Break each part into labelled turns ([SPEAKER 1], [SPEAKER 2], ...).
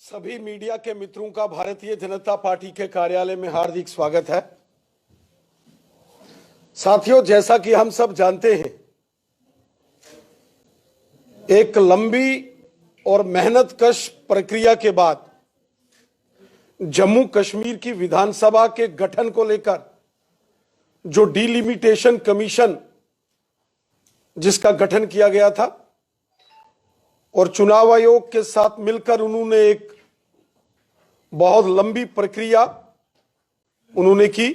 [SPEAKER 1] सभी मीडिया के मित्रों का भारतीय जनता पार्टी के कार्यालय में हार्दिक स्वागत है। साथियों, जैसा कि हम सब जानते हैं, एक लंबी और मेहनतकश प्रक्रिया के बाद जम्मू कश्मीर की विधानसभा के गठन को लेकर जो डिलिमिटेशन कमीशन जिसका गठन किया गया था और चुनाव आयोग के साथ मिलकर उन्होंने एक बहुत लंबी प्रक्रिया उन्होंने की।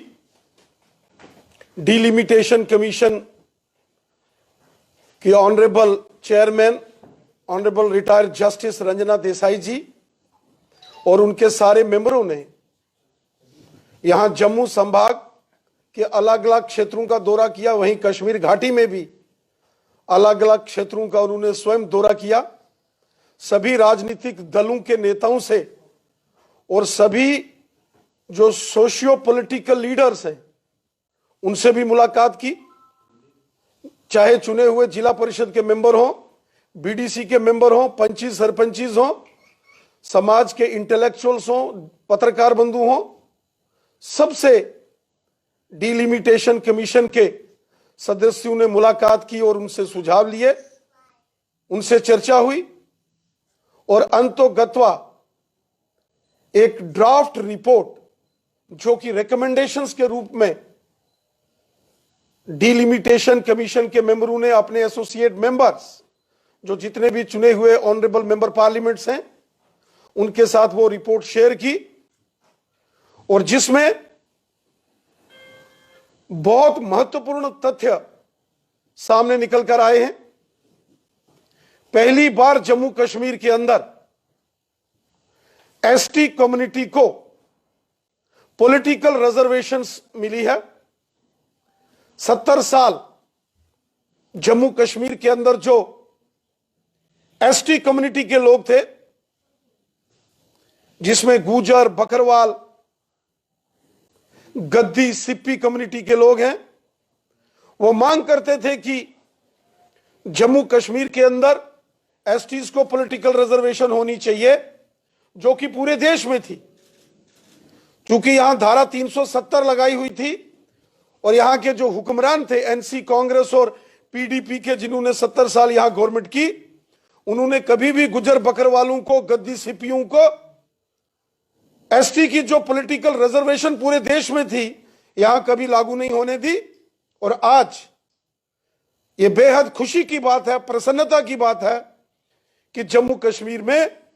[SPEAKER 1] डिलिमिटेशन कमीशन की honourable chairman honourable retired justice Ranjana Desai ji और उनके सारे मेंबरों ने यहां जम्मू संभाग के अलग अलग क्षेत्रों का दौरा किया। वहीं कश्मीर घाटी में भी अलग अलग क्षेत्रों का उन्होंने स्वयं दौरा किया। सभी राजनीतिक दलों के नेताओं से और सभी जो सोशियो पॉलिटिकल लीडर्स हैं उनसे भी मुलाकात की, चाहे चुने हुए जिला परिषद के मेंबर हों, बीडीसी के मेंबर हों, पंची सरपंचीज हों, समाज के इंटेलेक्चुअल्स हों, पत्रकार बंधु हों, सबसे डिलिमिटेशन कमीशन के सदस्यों ने मुलाकात की और उनसे सुझाव लिए, उनसे चर्चा हुई और अंतोगत्वा एक ड्राफ्ट रिपोर्ट जो कि रिकमेंडेशंस के रूप में डिलिमिटेशन कमीशन के मेंबरों ने अपने एसोसिएट मेंबर्स जो जितने भी चुने हुए ऑनरेबल मेंबर पार्लियामेंट्स हैं उनके साथ वो रिपोर्ट शेयर की और जिसमें बहुत महत्वपूर्ण तथ्य सामने निकल कर आए हैं। पहली बार जम्मू कश्मीर के अंदर एसटी कम्युनिटी को पॉलिटिकल रिजर्वेशंस मिली है। 70 साल जम्मू कश्मीर के अंदर जो एसटी कम्युनिटी के लोग थे, जिसमें गुजर, बकरवाल, गद्दी, सिप्पी कम्युनिटी के लोग हैं, वो मांग करते थे कि जम्मू कश्मीर के अंदर एसटीज को पॉलिटिकल रिजर्वेशन होनी चाहिए, जो कि पूरे देश में थी। क्योंकि यहां धारा 370 लगाई हुई थी और यहां के जो हुक्मरान थे एनसी कांग्रेस और पीडीपी के, जिन्होंने 70 साल यहां गवर्नमेंट की, उन्होंने कभी भी गुजर बकरवालों को, गद्दी सिप्पियों को एसटी की जो पॉलिटिकल रिजर्वेशन पूरे देश में थी यहां कभी लागू नहीं होने दी। और आज यह बेहद खुशी की बात है, प्रसन्नता की बात है कि जम्मू कश्मीर में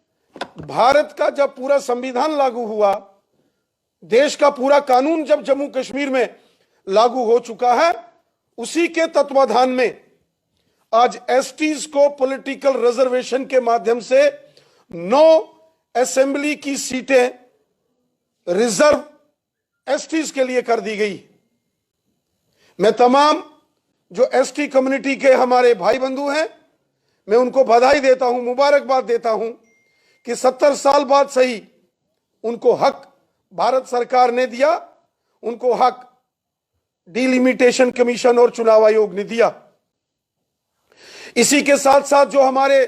[SPEAKER 1] भारत का जब पूरा संविधान लागू हुआ, देश का पूरा कानून जब जम्मू कश्मीर में लागू हो चुका है, उसी के तत्वाधान में आज एसटीज को पॉलिटिकल रिजर्वेशन के माध्यम से 9 असेंबली की सीटें रिजर्व एसटीज के लिए कर दी गई। मैं तमाम जो एसटी कम्युनिटी के हमारे भाई बंधु हैं, मैं उनको बधाई देता हूं, मुबारकबाद देता हूं कि 70 साल बाद सही उनको हक भारत सरकार ने दिया, उनको हक डिलिमिटेशन कमीशन और चुनाव आयोग ने दिया। इसी के साथ साथ जो हमारे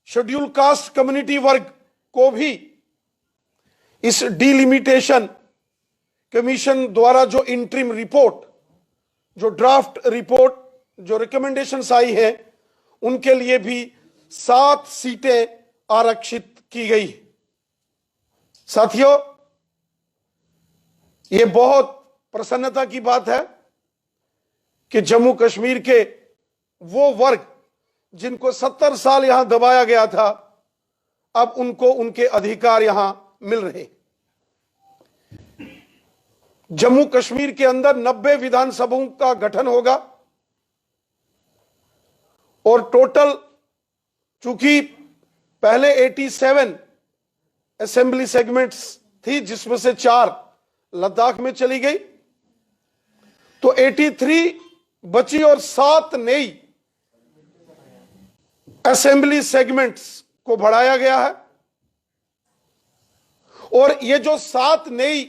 [SPEAKER 1] शेड्यूल कास्ट कम्युनिटी वर्ग को भी इस डिलिमिटेशन कमीशन द्वारा जो इंटरिम रिपोर्ट, जो ड्राफ्ट रिपोर्ट, जो रिकमेंडेशंस आई है, उनके लिए भी 7 सीटें आरक्षित की गई। साथियों, यह बहुत प्रसन्नता की बात है कि जम्मू कश्मीर के वो वर्ग जिनको 70 साल यहां दबाया गया था, अब उनको उनके अधिकार यहां मिल रहे। जम्मू कश्मीर के अंदर 90 विधानसभाओं का गठन होगा और टोटल, चूंकि पहले 87 असेंबली सेगमेंट्स थी जिसमें से 4 लद्दाख में चली गई, तो 83 बची और 7 नई असेंबली सेगमेंट्स को बढ़ाया गया है। और ये जो 7 नई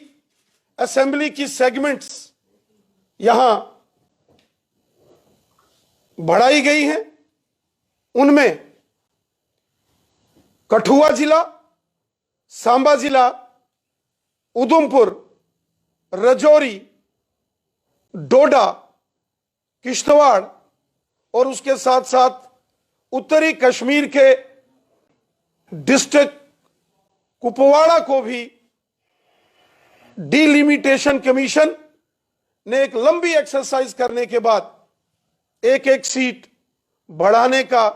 [SPEAKER 1] असेंबली की सेगमेंट्स यहां बढ़ाई गई हैं, उनमें कठुआ जिला, सांबा जिला, उधमपुर, राजौरी, डोडा, किश्तवाड़ और उसके साथ साथ उत्तरी कश्मीर के डिस्ट्रिक्ट कुपवाड़ा को भी डिलिमिटेशन कमीशन ने एक लंबी एक्सरसाइज करने के बाद एक एक सीट बढ़ाने का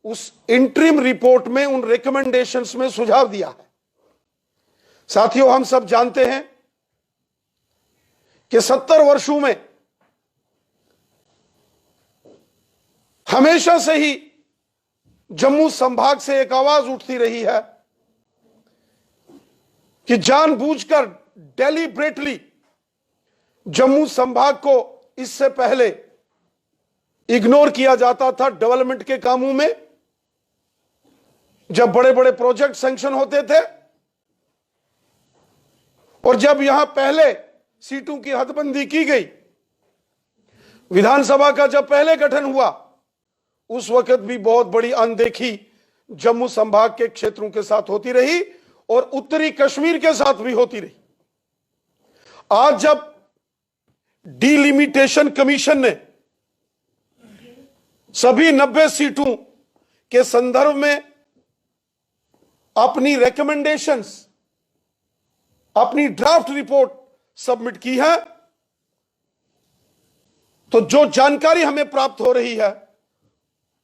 [SPEAKER 1] उस इंटरिम रिपोर्ट में, उन रिकमेंडेशंस में सुझाव दिया है। साथियों, हम सब जानते हैं कि 70 वर्षों में हमेशा से ही जम्मू संभाग से एक आवाज उठती रही है कि जानबूझकर, डेलिब्रेटली जम्मू संभाग को इससे पहले इग्नोर किया जाता था डेवलपमेंट के कामों में। जब बड़े बड़े प्रोजेक्ट सैंक्शन होते थे और जब यहां पहले सीटों की हदबंदी की गई, विधानसभा का जब पहले गठन हुआ, उस वक्त भी बहुत बड़ी अनदेखी जम्मू संभाग के क्षेत्रों के साथ होती रही और उत्तरी कश्मीर के साथ भी होती रही। आज जब डिलिमिटेशन कमीशन ने सभी 90 सीटों के संदर्भ में अपनी रिकमेंडेशंस, अपनी ड्राफ्ट रिपोर्ट सबमिट की है, तो जो जानकारी हमें प्राप्त हो रही है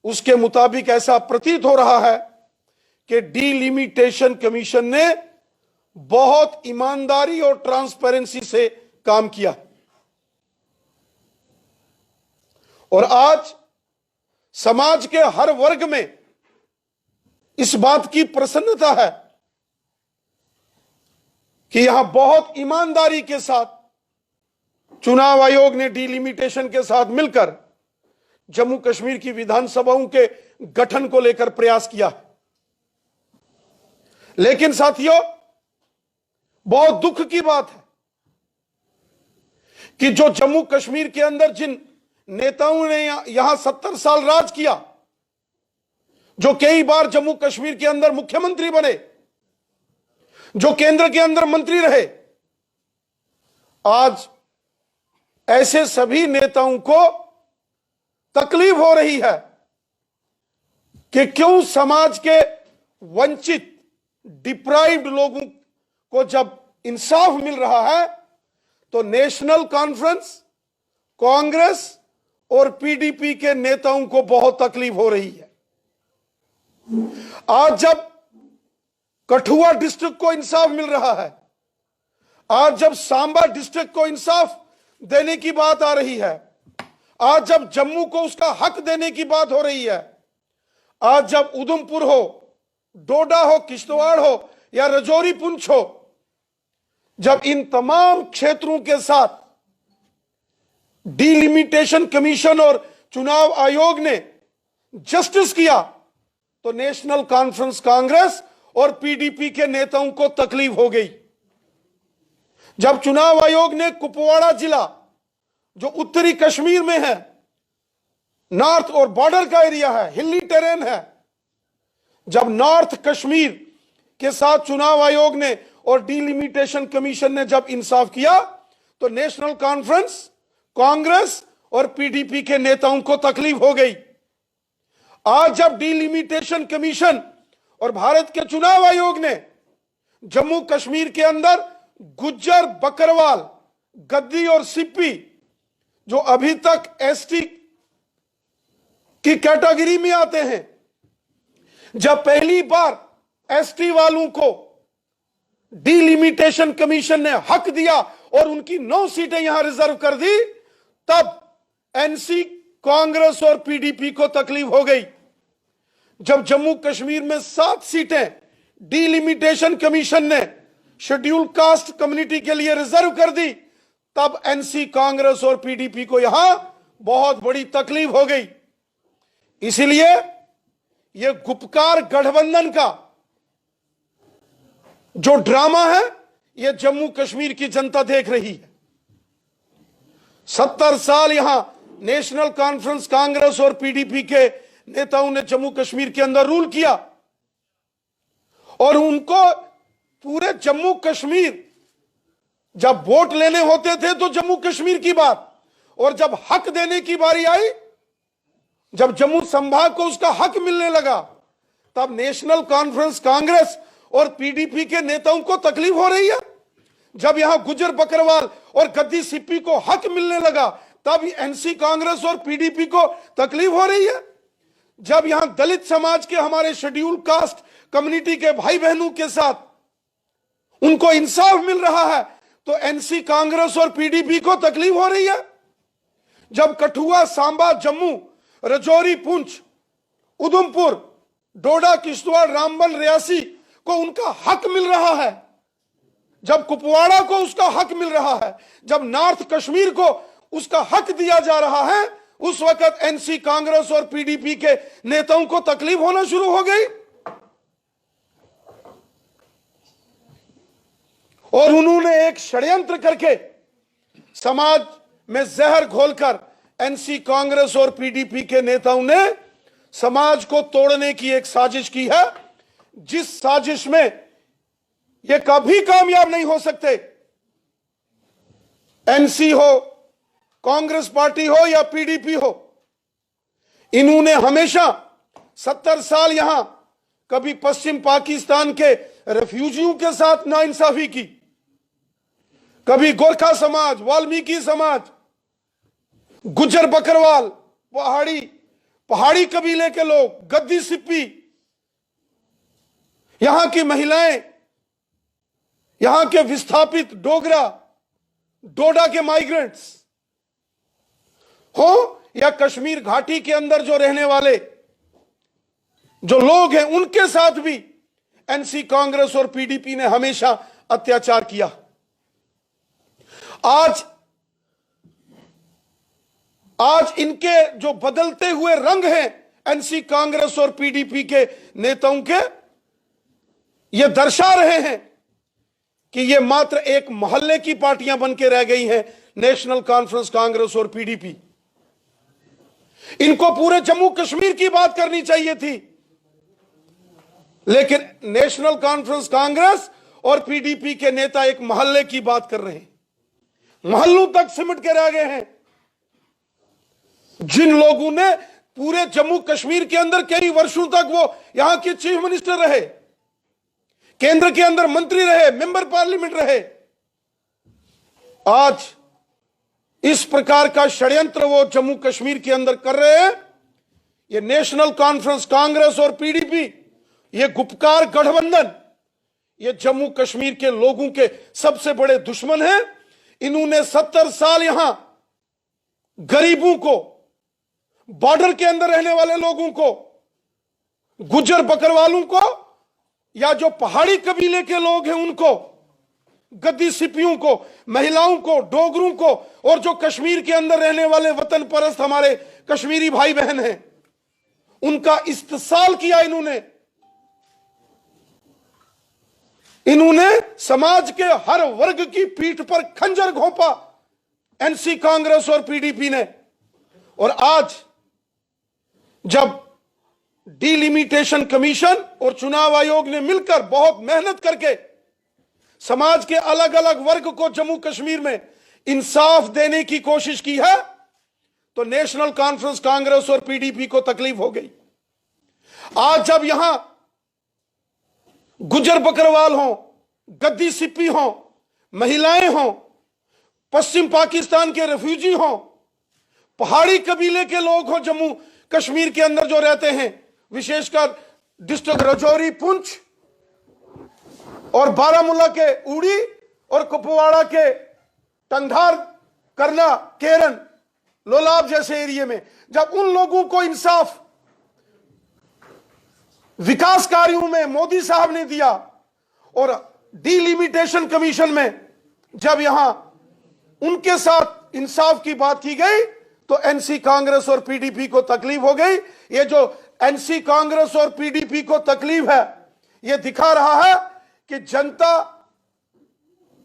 [SPEAKER 1] उसके मुताबिक ऐसा प्रतीत हो रहा है कि डिलिमिटेशन कमीशन ने बहुत ईमानदारी और ट्रांसपेरेंसी से काम किया और आज समाज के हर वर्ग में इस बात की प्रसन्नता है कि यहां बहुत ईमानदारी के साथ चुनाव आयोग ने डिलिमिटेशन के साथ मिलकर जम्मू कश्मीर की विधानसभाओं के गठन को लेकर प्रयास किया। लेकिन साथियों, बहुत दुख की बात है कि जो जम्मू कश्मीर के अंदर जिन नेताओं ने यहां 70 साल राज किया, जो कई बार जम्मू कश्मीर के अंदर मुख्यमंत्री बने, जो केंद्र के अंदर मंत्री रहे, आज ऐसे सभी नेताओं को तकलीफ हो रही है कि क्यों समाज के वंचित, डिप्राइव्ड लोगों को जब इंसाफ मिल रहा है तो नेशनल कॉन्फ्रेंस, कांग्रेस और पीडीपी के नेताओं को बहुत तकलीफ हो रही है। आज जब कठुआ डिस्ट्रिक्ट को इंसाफ मिल रहा है, आज जब सांबा डिस्ट्रिक्ट को इंसाफ देने की बात आ रही है, आज जब जम्मू को उसका हक देने की बात हो रही है, आज जब उधमपुर हो, डोडा हो, किश्तवाड़ हो या राजौरी पुंछ हो, जब इन तमाम क्षेत्रों के साथ डिलिमिटेशन कमीशन और चुनाव आयोग ने जस्टिस किया, तो नेशनल कॉन्फ्रेंस, कांग्रेस और पीडीपी के नेताओं को तकलीफ हो गई। जब चुनाव आयोग ने कुपवाड़ा जिला, जो उत्तरी कश्मीर में है, नॉर्थ और बॉर्डर का एरिया है, हिली टेरेन है, जब नॉर्थ कश्मीर के साथ चुनाव आयोग ने और डिलिमिटेशन कमीशन ने जब इंसाफ किया, तो नेशनल कॉन्फ्रेंस, कांग्रेस और पीडीपी के नेताओं को तकलीफ हो गई। आज जब डिलिमिटेशन कमीशन और भारत के चुनाव आयोग ने जम्मू कश्मीर के अंदर गुज्जर, बकरवाल, गद्दी और सिप्पी, जो अभी तक एसटी की कैटेगरी में आते हैं, जब पहली बार एसटी वालों को डिलिमिटेशन कमीशन ने हक दिया और उनकी 9 सीटें यहां रिजर्व कर दी, तब एनसी, कांग्रेस और पीडीपी को तकलीफ हो गई। जब जम्मू कश्मीर में 7 सीटें डिलिमिटेशन कमीशन ने शेड्यूल कास्ट कम्युनिटी के लिए रिजर्व कर दी, तब एनसी, कांग्रेस और पीडीपी को यहां बहुत बड़ी तकलीफ हो गई। इसलिए यह गुपकार गठबंधन का जो ड्रामा है, यह जम्मू कश्मीर की जनता देख रही है। 70 साल यहां नेशनल कॉन्फ्रेंस, कांग्रेस और पीडीपी के नेताओं ने जम्मू कश्मीर के अंदर रूल किया और उनको पूरे जम्मू कश्मीर, जब वोट लेने होते थे तो जम्मू कश्मीर की बात, और जब हक देने की बारी आई, जब जम्मू संभाग को उसका हक मिलने लगा, तब नेशनल कॉन्फ्रेंस कांग्रेस और पीडीपी के नेताओं को तकलीफ हो रही है। जब यहां गुज्जर बकरवाल और गद्दी सिप्पी को हक मिलने लगा, तब एनसी कांग्रेस और पीडीपी को तकलीफ हो रही है। जब यहां दलित समाज के, हमारे शेड्यूल कास्ट कम्युनिटी के भाई बहनों के साथ उनको इंसाफ मिल रहा है, तो एनसी कांग्रेस और पीडीपी को तकलीफ हो रही है। जब कठुआ, सांबा, जम्मू, राजौरी, पुंछ, उधमपुर, डोडा, किश्तवाड़, रामबन, रियासी को उनका हक मिल रहा है, जब कुपवाड़ा को उसका हक मिल रहा है, जब नॉर्थ कश्मीर को उसका हक दिया जा रहा है, उस वक्त एनसी कांग्रेस और पीडीपी के नेताओं को तकलीफ होना शुरू हो गई और उन्होंने एक षड्यंत्र करके समाज में जहर घोलकर एनसी कांग्रेस और पीडीपी के नेताओं ने समाज को तोड़ने की एक साजिश की है, जिस साजिश में ये कभी कामयाब नहीं हो सकते। एनसी हो, कांग्रेस पार्टी हो या पीडीपी हो, इन्होंने हमेशा 70 साल यहां कभी पश्चिम पाकिस्तान के रेफ्यूजियों के साथ नाइंसाफी की, कभी गोरखा समाज, वाल्मीकि समाज, गुज्जर बकरवाल, पहाड़ी कबीले के लोग, गद्दी सिप्पी, यहां की महिलाएं, यहां के विस्थापित डोगरा, डोडा के माइग्रेंट्स हो या कश्मीर घाटी के अंदर जो रहने वाले जो लोग हैं, उनके साथ भी एनसी कांग्रेस और पीडीपी ने हमेशा अत्याचार किया। आज इनके जो बदलते हुए रंग हैं एनसी कांग्रेस और पीडीपी के नेताओं के, ये दर्शा रहे हैं कि ये मात्र एक मोहल्ले की पार्टियां बन के रह गई हैं, नेशनल कॉन्फ्रेंस कांग्रेस और पीडीपी। इनको पूरे जम्मू कश्मीर की बात करनी चाहिए थी, लेकिन नेशनल कॉन्फ्रेंस कांग्रेस और पीडीपी के नेता एक मोहल्ले की बात कर रहे हैं, मोहल्लों तक सिमट के रह गए हैं। जिन लोगों ने पूरे जम्मू कश्मीर के अंदर कई वर्षों तक वो यहां के चीफ मिनिस्टर रहे, केंद्र के अंदर मंत्री रहे, मेंबर पार्लियामेंट रहे, आज इस प्रकार का षड्यंत्र वो जम्मू कश्मीर के अंदर कर रहे हैं। ये नेशनल कॉन्फ्रेंस कांग्रेस और पीडीपी, ये गुपकार गठबंधन, ये जम्मू कश्मीर के लोगों के सबसे बड़े दुश्मन हैं। इन्होंने 70 साल यहां गरीबों को, बॉर्डर के अंदर रहने वाले लोगों को, गुज्जर बकरवालों को या जो पहाड़ी कबीले के लोग हैं उनको, गद्दी सिप्पियों को, महिलाओं को, डोगरों को, और जो कश्मीर के अंदर रहने वाले वतन परस्त हमारे कश्मीरी भाई बहन हैं, उनका इस्तेसाल किया। इन्होंने समाज के हर वर्ग की पीठ पर खंजर घोंपा एनसी कांग्रेस और पीडीपी ने। और आज जब डिलिमिटेशन कमीशन और चुनाव आयोग ने मिलकर बहुत मेहनत करके समाज के अलग अलग वर्ग को जम्मू कश्मीर में इंसाफ देने की कोशिश की है, तो नेशनल कॉन्फ्रेंस कांग्रेस और पीडीपी को तकलीफ हो गई। आज जब यहां गुज्जर बकरवाल हो, गद्दी सिप्पी हो, महिलाएं हो, पश्चिम पाकिस्तान के रेफ्यूजी हो, पहाड़ी कबीले के लोग हो, जम्मू कश्मीर के अंदर जो रहते हैं, विशेषकर डिस्ट्रिक्ट राजौरी, पुंछ और बारामूला के उड़ी और कुपवाड़ा के टंगधार, करना, केरन, लोलाब जैसे एरिया में, जब उन लोगों को इंसाफ विकास कार्यों में मोदी साहब ने दिया और डिलिमिटेशन कमीशन में जब यहां उनके साथ इंसाफ की बात की गई, तो एनसी कांग्रेस और पीडीपी को तकलीफ हो गई। ये जो एनसी कांग्रेस और पीडीपी को तकलीफ है, यह दिखा रहा है कि जनता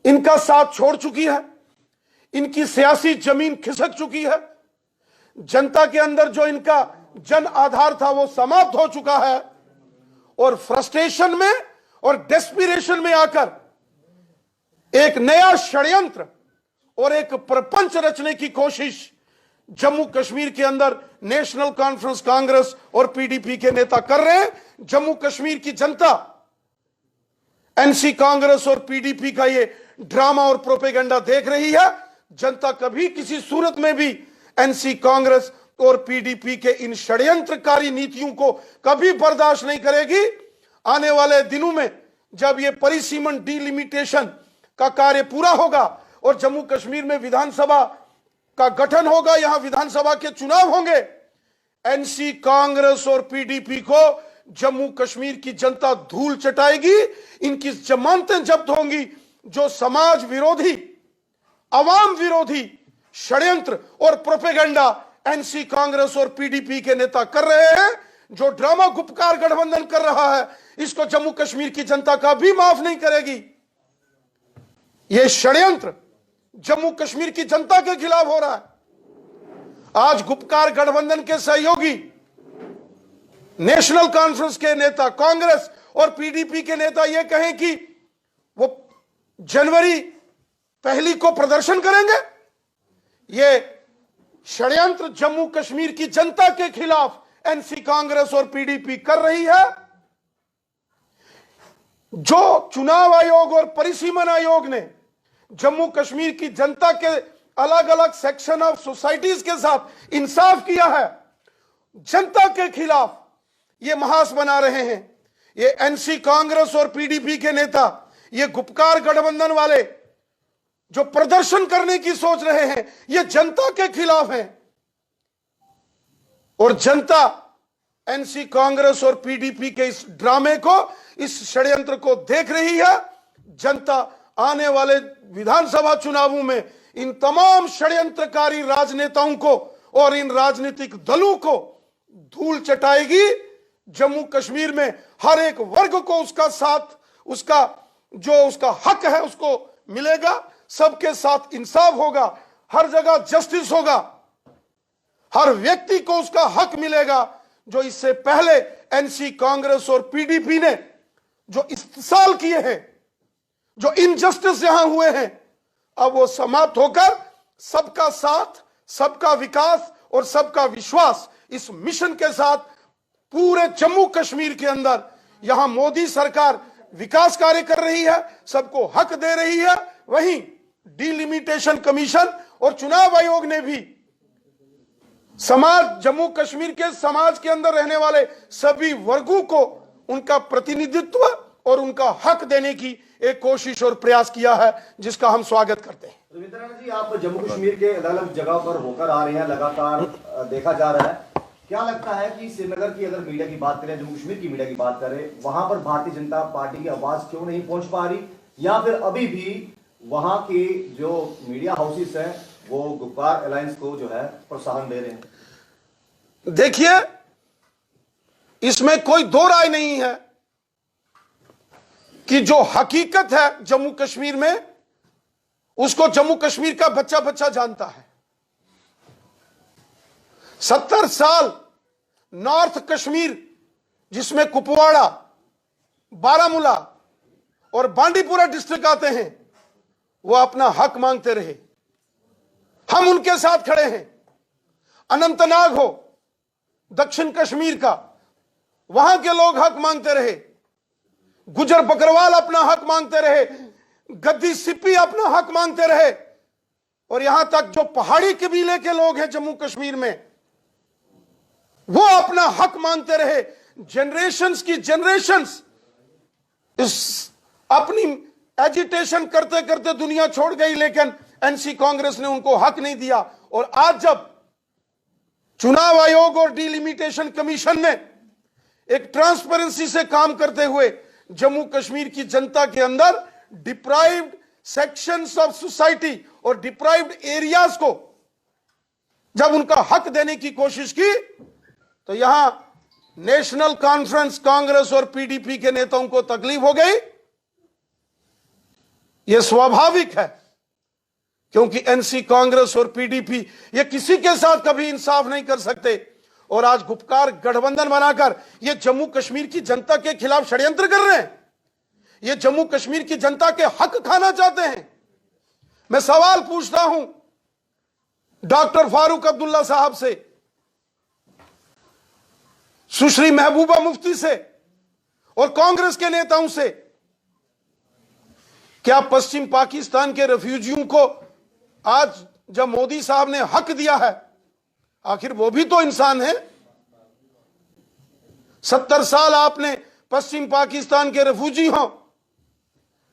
[SPEAKER 1] इनका साथ छोड़ चुकी है, इनकी सियासी जमीन खिसक चुकी है, जनता के अंदर जो इनका जन आधार था वो समाप्त हो चुका है, और फ्रस्ट्रेशन में और डेस्पिरेशन में आकर एक नया षड्यंत्र और एक प्रपंच रचने की कोशिश जम्मू कश्मीर के अंदर नेशनल कॉन्फ्रेंस कांग्रेस और पीडीपी के नेता कर रहे हैं। जम्मू कश्मीर की जनता एनसी कांग्रेस और पीडीपी का ये ड्रामा और प्रोपेगेंडा देख रही है। जनता कभी किसी सूरत में भी एनसी कांग्रेस और पीडीपी के इन षड्यंत्रकारी नीतियों को कभी बर्दाश्त नहीं करेगी। आने वाले दिनों में जब ये परिसीमन डिलिमिटेशन का कार्य पूरा होगा और जम्मू कश्मीर में विधानसभा का गठन होगा, यहां विधानसभा के चुनाव होंगे, एनसी कांग्रेस और पीडीपी को जम्मू कश्मीर की जनता धूल चटाएगी। इनकी जमानतें जब्त होंगी। जो समाज विरोधी, अवाम विरोधी षड्यंत्र और प्रोपेगेंडा एनसी कांग्रेस और पीडीपी के नेता कर रहे हैं, जो ड्रामा गुपकार गठबंधन कर रहा है, इसको जम्मू कश्मीर की जनता का भी माफ नहीं करेगी। यह षड्यंत्र जम्मू कश्मीर की जनता के खिलाफ हो रहा है। आज गुपकार गठबंधन के सहयोगी नेशनल कॉन्फ्रेंस के नेता, कांग्रेस और पीडीपी के नेता यह कहें कि वो जनवरी 1 को प्रदर्शन करेंगे, यह षड्यंत्र जम्मू कश्मीर की जनता के खिलाफ एनसी कांग्रेस और पीडीपी कर रही है। जो चुनाव आयोग और परिसीमन आयोग ने जम्मू कश्मीर की जनता के अलग अलग सेक्शन ऑफ सोसाइटीज के साथ इंसाफ किया है, जनता के खिलाफ ये महास बना रहे हैं। ये एनसी कांग्रेस और पीडीपी के नेता, ये गुपकार गठबंधन वाले जो प्रदर्शन करने की सोच रहे हैं, ये जनता के खिलाफ हैं। और जनता एनसी कांग्रेस और पीडीपी के इस ड्रामे को, इस षड्यंत्र को देख रही है। जनता आने वाले विधानसभा चुनावों में इन तमाम षड्यंत्रकारी राजनेताओं को और इन राजनीतिक दलों को धूल चटाएगी। जम्मू कश्मीर में हर एक वर्ग को उसका साथ, उसका हक है उसको मिलेगा। सबके साथ इंसाफ होगा, हर जगह जस्टिस होगा, हर व्यक्ति को उसका हक मिलेगा। जो इससे पहले एनसी कांग्रेस और पीडीपी ने जो इस्तेसाल किए हैं, जो इनजस्टिस यहां हुए हैं, अब वो समाप्त होकर सबका साथ, सबका विकास और सबका विश्वास, इस मिशन के साथ पूरे जम्मू कश्मीर के अंदर यहां मोदी सरकार विकास कार्य कर रही है, सबको हक दे रही है। वहीं डिलिमिटेशन कमीशन और चुनाव आयोग ने भी समाज, जम्मू कश्मीर के समाज के अंदर रहने वाले सभी वर्गों को उनका प्रतिनिधित्व और उनका हक देने की एक कोशिश और प्रयास किया है, जिसका हम स्वागत करते हैं।
[SPEAKER 2] रविंद्र जी, आप जम्मू कश्मीर के अलग अलग जगह पर होकर आ रहे हैं, लगातार देखा जा रहा है। क्या लगता है कि श्रीनगर की अगर मीडिया की बात करें, जम्मू कश्मीर की मीडिया की बात करें, वहां पर भारतीय जनता पार्टी की आवाज क्यों नहीं पहुंच पा रही, या फिर अभी भी वहां के जो मीडिया हाउसेस हैं वो गुपकार अलायंस को जो है प्रोत्साहन दे रहे हैं?
[SPEAKER 1] देखिए, इसमें कोई दो राय नहीं है कि जो हकीकत है जम्मू कश्मीर में, उसको जम्मू कश्मीर का बच्चा बच्चा जानता है। 70 साल नॉर्थ कश्मीर, जिसमें कुपवाड़ा, बारामूला और बांडीपुरा डिस्ट्रिक्ट आते हैं, वो अपना हक मांगते रहे। हम उनके साथ खड़े हैं। अनंतनाग हो, दक्षिण कश्मीर का, वहां के लोग हक मांगते रहे। गुजर बकरवाल अपना हक मांगते रहे, गद्दी सिप्पी अपना हक मांगते रहे, और यहां तक जो पहाड़ी कबीले के लोग हैं जम्मू कश्मीर में, वो अपना हक मांगते रहे। जनरेशंस की जनरेशंस इस अपनी एजिटेशन करते करते दुनिया छोड़ गई, लेकिन एनसी कांग्रेस ने उनको हक नहीं दिया। और आज जब चुनाव आयोग और डिलिमिटेशन कमीशन ने एक ट्रांसपेरेंसी से काम करते हुए जम्मू कश्मीर की जनता के अंदर डिप्राइव्ड सेक्शंस ऑफ सोसाइटी और डिप्राइव्ड एरियाज को जब उनका हक देने की कोशिश की, तो यहां नेशनल कॉन्फ्रेंस कांग्रेस और पीडीपी के नेताओं को तकलीफ हो गई। यह स्वाभाविक है, क्योंकि एनसी कांग्रेस और पीडीपी ये किसी के साथ कभी इंसाफ नहीं कर सकते। और आज गुपकार गठबंधन बनाकर ये जम्मू कश्मीर की जनता के खिलाफ षड्यंत्र कर रहे हैं। ये जम्मू कश्मीर की जनता के हक खाना चाहते हैं। मैं सवाल पूछता हूं डॉक्टर फारूक अब्दुल्ला साहब से, सुश्री महबूबा मुफ्ती से और कांग्रेस के नेताओं से, क्या पश्चिम पाकिस्तान के रेफ्यूजियों को आज जब मोदी साहब ने हक दिया है, आखिर वो भी तो इंसान है। 70 साल आपने पश्चिम पाकिस्तान के रेफ्यूजी हो,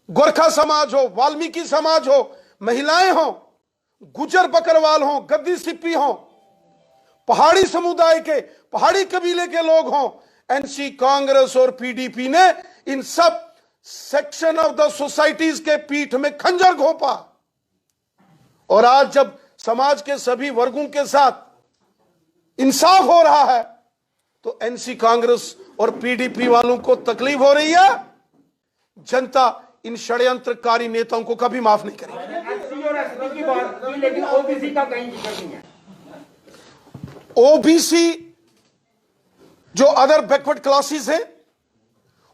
[SPEAKER 1] गोरखा समाज हो, वाल्मीकि समाज हो, महिलाएं हो, गुजर बकरवाल हो, गद्दी सिप्पी हो, पहाड़ी समुदाय के, पहाड़ी कबीले के लोग हो, एनसी, कांग्रेस और पीडीपी ने इन sub section of the societies के पीठ में खंजर घोंपा। और आज जब समाज के सभी वर्गों के साथ इंसाफ हो रहा है तो एनसी, कांग्रेस और पीडीपी वालों को तकलीफ हो रही है। जनता इन षड्यंत्रकारी नेताओं को कभी माफ नहीं करेगी।
[SPEAKER 3] एससी और एसटी की बात की, लेकिन ओबीसी का कहीं जिक्र नहीं है।
[SPEAKER 1] ओबीसी जो अदर बैकवर्ड क्लासेस हैं,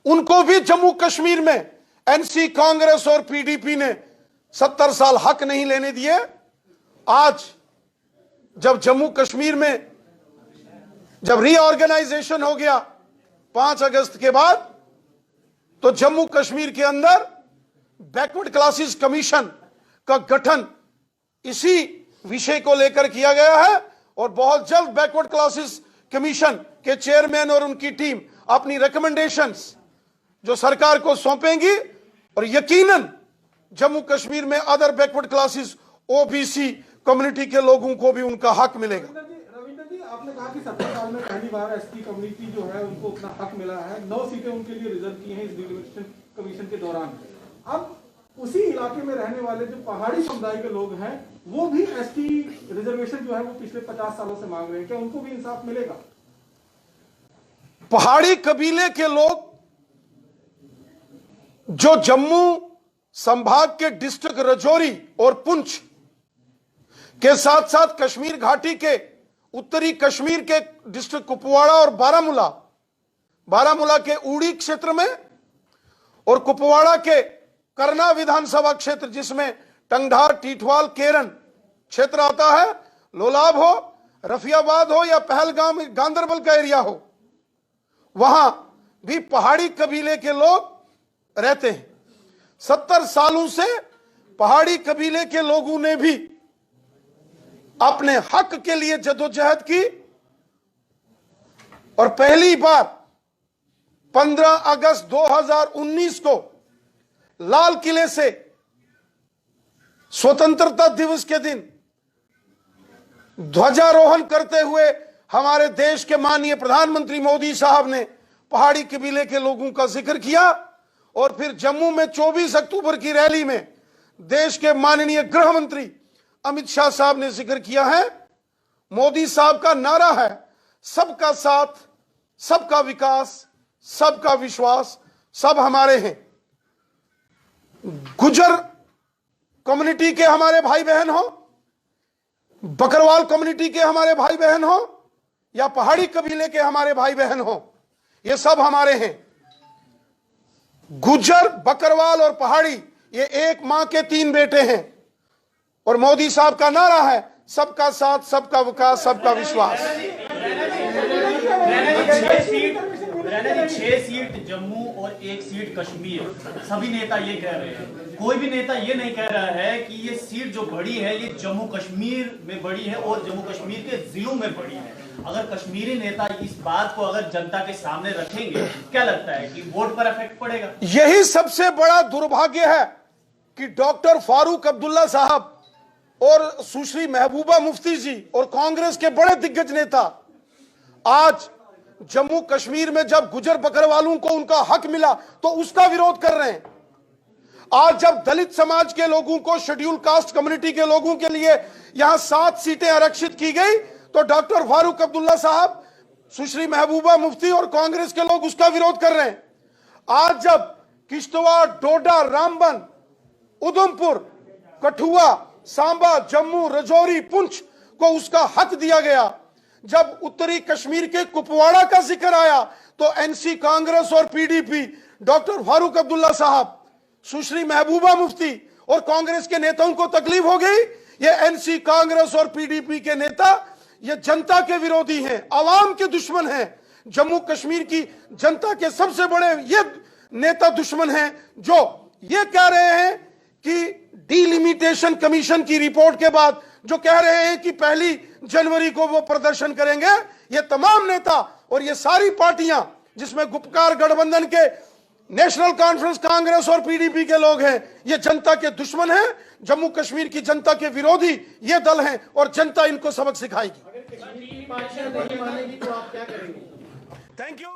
[SPEAKER 1] उनको भी जम्मू कश्मीर में एनसी, कांग्रेस और पीडीपी ने 70 साल हक नहीं लेने दिए। आज जब जम्मू कश्मीर में जब रीऑर्गेनाइजेशन हो गया 5 अगस्त के बाद, तो जम्मू कश्मीर के अंदर बैकवर्ड क्लासेस कमीशन का गठन इसी विषय को लेकर किया गया है। और बहुत जल्द बैकवर्ड क्लासेस कमीशन के चेयरमैन और उनकी टीम अपनी रिकमेंडेशंस जो सरकार को सौंपेंगी, और यकीनन जम्मू कश्मीर में other backward classes, OBC community के लोगों को भी उनका हक मिलेगा।
[SPEAKER 4] रविंद्र जी, आपने कहा कि 70 साल में पहली बार एसटी कम्युनिटी जो है उनको अपना हक मिला है। 9 सीटें उनके लिए रिजर्व की हैं इस डिलिमिटेशन कमीशन के दौरान। अब उसी इलाके में रहने वाले जो पहाड़ी समुदाय के लोग हैं, वो भी एसटी रिजर्वेशन जो है वो पिछले 50 सालों से मांग रहे हैं। क्या उनको भी इंसाफ मिलेगा?
[SPEAKER 1] पहाड़ी कबीले के लोग जो जम्मू संभाग के डिस्ट्रिक्ट राजौरी और पुंछ के साथ साथ कश्मीर घाटी के उत्तरी कश्मीर के डिस्ट्रिक्ट कुपवाड़ा और बारामूला के उड़ी क्षेत्र में, और कुपवाड़ा के करना विधानसभा क्षेत्र जिसमें टंगधार, टीठवाल, केरन क्षेत्र आता है, लोलाब हो, रफियाबाद हो या पहलगाम, गांदरबल का एरिया हो, वहां भी पहाड़ी कबीले के लोग रहते हैं। 70 सालों से पहाड़ी कबीले के लोगों ने भी अपने हक के लिए जदोजहद की, और पहली बार 15 अगस्त 2019 को लाल किले से स्वतंत्रता दिवस के दिन ध्वजारोहण करते हुए हमारे देश के माननीय प्रधानमंत्री मोदी साहब ने पहाड़ी कबीले के लोगों का जिक्र किया। और फिर जम्मू में 24 अक्टूबर की रैली में देश के माननीय गृह मंत्री अमित शाह साहब ने जिक्र किया है। मोदी साहब का नारा है सबका साथ, सबका विकास, सबका विश्वास, सब हमारे हैं। गुजर कम्युनिटी के हमारे भाई बहन हो, बकरवाल कम्युनिटी के हमारे भाई बहन हो, या पहाड़ी कबीले के हमारे भाई बहन हो, ये सब हमारे हैं। गुजर, बकरवाल और पहाड़ी ये एक मां के 3 बेटे हैं। और मोदी साहब का नारा है सबका साथ, सबका विकास, सबका विश्वास।
[SPEAKER 5] 6 सीट जम्मू और 1 सीट कश्मीर, सभी नेता ये कह रहे हैं। कोई भी नेता ये नहीं कह रहा है कि ये सीट जो बढ़ी है ये जम्मू कश्मीर में बढ़ी है और जम्मू कश्मीर के जिलों में बढ़ी है। अगर कश्मीरी नेता इस बात को अगर जनता के सामने रखेंगे, क्या लगता है कि वोट पर इफेक्ट पड़ेगा?
[SPEAKER 1] यही सबसे बड़ा दुर्भाग्य है कि डॉक्टर फारूक अब्दुल्ला साहब और सुश्री महबूबा मुफ्ती जी और कांग्रेस के बड़े दिग्गज नेता आज जम्मू कश्मीर में जब गुजर बकरवालों को उनका हक मिला तो उसका विरोध कर रहे हैं। आज जब दलित समाज के लोगों को, शेड्यूल कास्ट कम्युनिटी के लोगों के लिए यहां 7 सीटें आरक्षित की गई तो डॉक्टर फारूक अब्दुल्ला साहब, सुश्री महबूबा मुफ्ती और कांग्रेस के लोग उसका विरोध कर रहे हैं। आज जब किश्तवाड़, डोडा, रामबन, उधमपुर, कठुआ, सांबा, जम्मू, राजौरी, पुंछ को उसका हक दिया गया, जब उत्तरी कश्मीर के कुपवाड़ा का जिक्र आया तो एनसी, कांग्रेस और पीडीपी डॉक्टर फारूक अब्दुल्ला साहब, सुश्री महबूबा मुफ्ती और कांग्रेस के नेताओं को तकलीफ हो गई। ये एनसी, कांग्रेस और पीडीपी के नेता ये जनता के विरोधी हैं, आवाम के दुश्मन हैं। जम्मू कश्मीर की जनता के सबसे बड़े ये नेता दुश्मन हैं जो ये कह रहे हैं कि डिलिमिटेशन कमीशन की रिपोर्ट के बाद जो कह रहे हैं कि 1 जनवरी को वो प्रदर्शन करेंगे। ये तमाम नेता और ये सारी पार्टियां जिसमें गुपकार गठबंधन के नेशनल कॉन्फ्रेंस, कांग्रेस और पीडीपी के लोग हैं, ये जनता के दुश्मन हैं, जम्मू कश्मीर की जनता के विरोधी ये दल हैं और जनता इनको सबक सिखाएगी। Thank you.